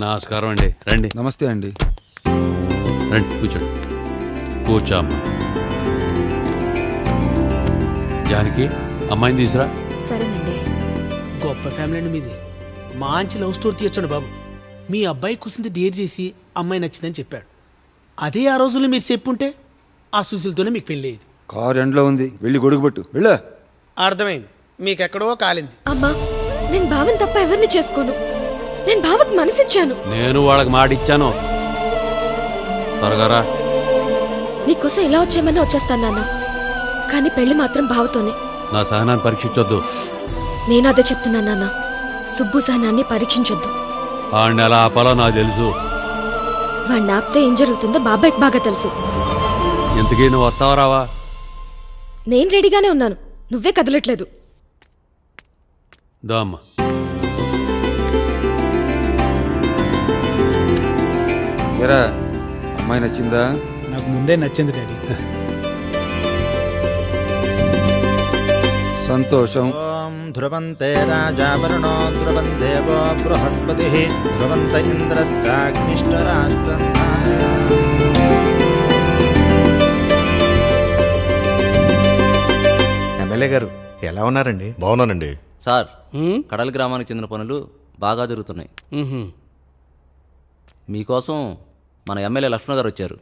నమస్కారం అండి. రండి. నమస్తే అండి. రండి కూర్చోండి. కూర్చోమ్మా. జానకి అమ్మాయిని తీసురా. సరేనండి. గొప్ప ఫ్యామిలీ అండి మీది. మంచి లవ్ స్టోరీ తీర్చండి బాబు. మీ అబ్బాయి కుసింది డేర్ చేసి అమ్మాయి నచ్చిందని చెప్పాడు. అదే ఆ రోజుల్లో మీరు చెప్పుంటే ఆ సుశీలతోనే మీకు పెళ్ళి అయ్యేది. కారు ఎండ్లో ఉంది, వెళ్ళి గొడుగు పట్టు. వెళ్ళా. అర్థమైంది. మీకెక్కడో కాలింది. అమ్మా, నేను భావం తప్ప ఎవరిని చేసుకోను. నేను భావకు మనసిచ్చాను. నేను వాళ్ళకి మాట ఇచ్చాను. త్వరగా రా. నీకోసం ఇలా వచ్చేయమని వచ్చేస్తాను నాన్న, కానీ పెళ్లి మాత్రం భావతోనే. నా సహనాన్ని పరీక్షించొద్దు. నేను అదే చెప్తున్నాను నాన్న, సుబ్బు సహనాన్ని పరీక్షించొద్దు. వాడిని ఎలా ఆపాలో నాకు తెలుసు. వాడిని ఆపితే ఏం జరుగుతుందో బాబాయ్కి బాగా తెలుసు. ఇంతకీ నువ్వు వస్తావా రావా? నేను రెడీగానే ఉన్నాను, నువ్వే కదలట్లేదు. దా అమ్మా. ఎరా, అమ్మాయి నచ్చిందా? నాకు ముందే నచ్చింది డాడీ. సంతోషం. ధ్రువంతే రాజావరుణో ధ్రువందేవో బృహస్పతి ధ్రువంత ఇంద్రశ్చాగ్నిష్టరాష్ట్రం. ఎమ్మెల్యే గారు ఎలా ఉన్నారండి? బాగున్నానండి సార్. కడల గ్రామానికి చెందిన పనులు బాగా జరుగుతున్నాయి. మీకోసం మన ఎమ్మెల్యే లక్ష్మణ్ గారు వచ్చారు.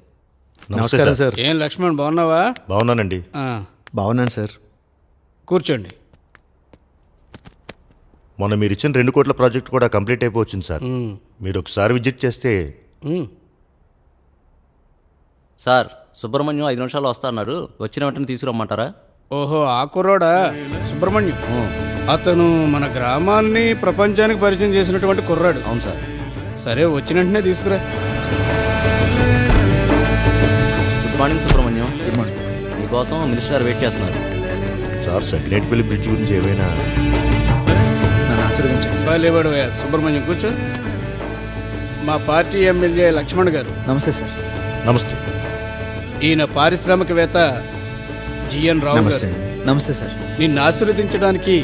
నమస్కారం సార్. ఏం లక్ష్మణ్, బాగున్నావా? బాగున్నానండి. బాగున్నాను సార్. కూర్చోండి. మొన్న మీరు ఇచ్చిన 2 కోట్ల ప్రాజెక్ట్ కూడా కంప్లీట్ అయిపోవచ్చింది సార్. మీరు ఒకసారి విజిట్ చేస్తే. సార్, సుబ్రహ్మణ్యం 5 నిమిషాలు వస్తా అన్నారు. వచ్చిన వెంటనే తీసుకురమ్మంటారా? ఓహో, ఆ కుర్రోడా సుబ్రహ్మణ్యం? అతను మన గ్రామాన్ని ప్రపంచానికి పరిచయం చేసినటువంటి కుర్రాడు. అవును సార్. సరే, వచ్చిన వెంటనే తీసుకురా. Good morning Subrahmanyam. Good morning. మీకోసం మినిస్టర్ గారు వెయిట్ చేస్తున్నారు. సార్, సెగ్నేట్పల్లి బ్రిడ్జ్ గురించి ఏమైనా లేవాడు సుబ్రహ్మణ్యం, కూర్చో. మా పార్టీ ఎమ్మెల్యే లక్ష్మణ్ గారు. నమస్తే సార్. నమస్తే. ఈయన పారిశ్రామికవేత్త జిఎన్ రావు గారు. నమస్తే సార్. నిన్ను ఆశీర్వదించడానికి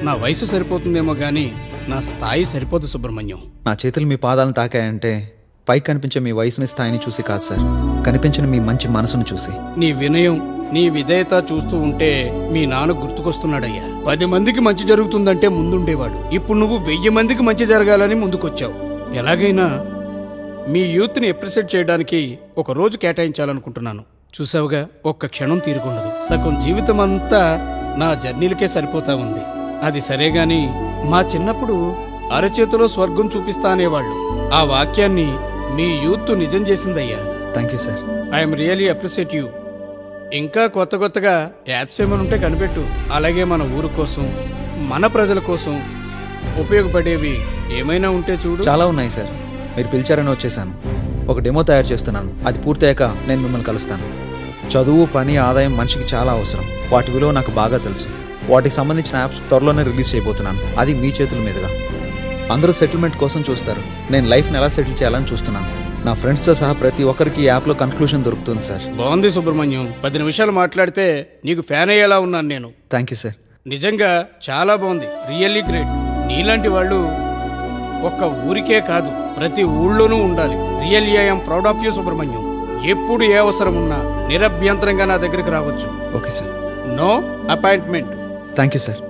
నా వయసు సరిపోతుందేమో గానీ నా స్థాయి సరిపోదు సుబ్రహ్మణ్యం. నా చేతులు మీ పాదాలను తాకాయంటే పైకి కనిపించే మీ వయసుని స్థాయిని చూసి కాదు సార్, కనిపించిన మీ మంచి మనసును చూసి. నీ వినయం, నీ విధేయత చూస్తూ ఉంటే మీ నాన్న గుర్తుకొస్తున్నాడయ్యా. 10 మందికి మంచి జరుగుతుందంటే ముందుండేవాడు. ఇప్పుడు నువ్వు 1000 మందికి మంచి జరగాలని ముందుకొచ్చావు. ఎలాగైనా మీ యూత్ని అప్రిషియేట్ చేయడానికి ఒక రోజు కేటాయించాలనుకుంటున్నాను. చూసావుగా, ఒక్క క్షణం తీరుకుండదు. సగం జీవితం అంతా నా జర్నీలకే సరిపోతా ఉంది. అది సరేగాని మా చిన్నప్పుడు అరచేతిలో స్వర్గం చూపిస్తా అనేవాళ్ళు. ఆ వాక్యాన్ని మీ యూత్ నిజం చేసిందయ్యా. Thank you sir. I'm really appreciate you. ఇంకా కొత్తగా యాప్స్ ఏమైనా ఉంటే కనిపెట్టు. అలాగే మన ఊరు కోసం, మన ప్రజల కోసం ఉపయోగపడేవి ఏమైనా ఉంటే చూడు. చాలా ఉన్నాయి సార్. మీరు పిలిచారని వచ్చేసాను. ఒక డెమో తయారు చేస్తున్నాను. అది పూర్తయ్యాక నేను మిమ్మల్ని కలుస్తాను. చదువు, పని, ఆదాయం మనిషికి చాలా అవసరం. వాటి విలువ నాకు బాగా తెలుసు. వాటికి సంబంధించిన యాప్స్ త్వరలోనే రిలీజ్ చేయబోతున్నాను. అది మీ చేతుల మీదుగా. అందరూ సెటిల్మెంట్ కోసం చూస్తారు. నేను లైఫ్ని ఎలా సెటిల్ చేయాలని చూస్తున్నాను. నా ఫ్రెండ్స్తో సహా ప్రతి ఒక్కరికి ఈ యాప్లో కన్క్లూషన్ దొరుకుతుంది సార్. బాగుంది సుబ్రహ్మణ్యం. 10 నిమిషాలు మాట్లాడితే నీకు ఫ్యాన్ అయ్యేలా ఉన్నాను నేను. Thank you sir. నిజంగా చాలా బాగుంది. Really great. నీలాంటి వాళ్ళు ఒక్క ఊరికే కాదు, ప్రతి ఊళ్ళోనూ ఉండాలి. Really I'm proud of you Subrahmanyam. ఎప్పుడు ఏ అవసరం ఉన్నా నిరభ్యంతరంగా నా దగ్గరికి రావచ్చు. Okay sir. No appointment. Thank you sir.